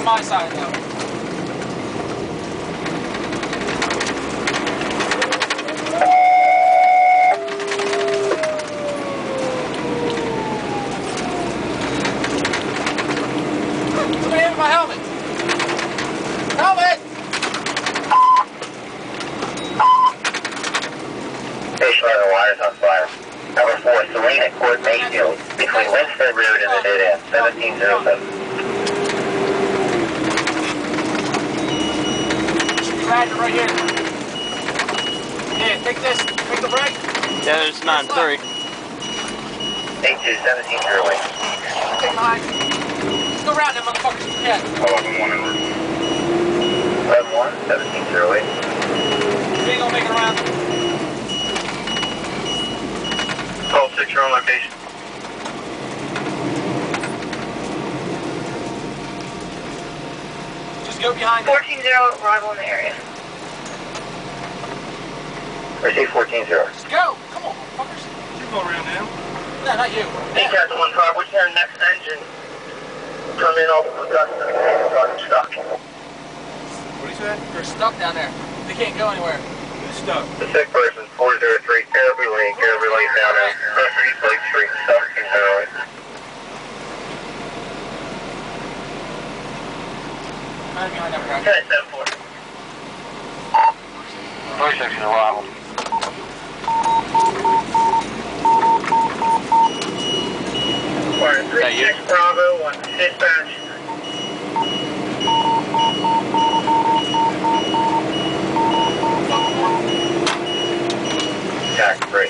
my side though. Somebody hit my helmet! Helmet! Station on the wires on fire. Number 4, Serena Court Mayfield, between Winsford Road and the dead end, 1707. Right here. Yeah, take this. Take the brake. Yeah, there's 9-3. 82-1708. Take mine. Let's go around them motherfuckers. Yeah. 11-1-1708. We ain't gonna make it around. 12-6, you're on location. Just go behind them. 14-0, arrival in the area. Receive 14-0. Let's go. Come on, motherfuckers. You go around now. No, not you. Decat's 1-5, what's your next engine? Come in off of Augusta. Stuck. What is that? They're stuck down there. They can't go anywhere. Who's stuck? The sick person, 403, Caribou Lane down at East Lake Street, 1708. Right behind that guy. Okay, 7-4. 46 is arrival. Fire 36 Bravo, 1 dispatch. Jack 3.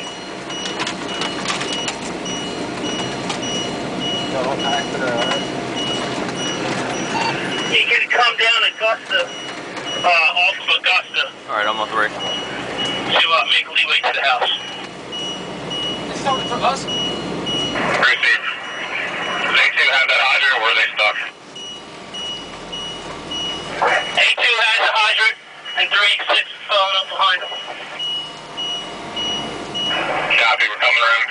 You can come down Augusta, off of Augusta. Alright, I'm on 3. To make leeway to the house. It's coming to us. Proceed. They two have that hydrant, or were they stuck? A2 has the hydrant, and 3-6 is following up behind them. Copy, we're coming around.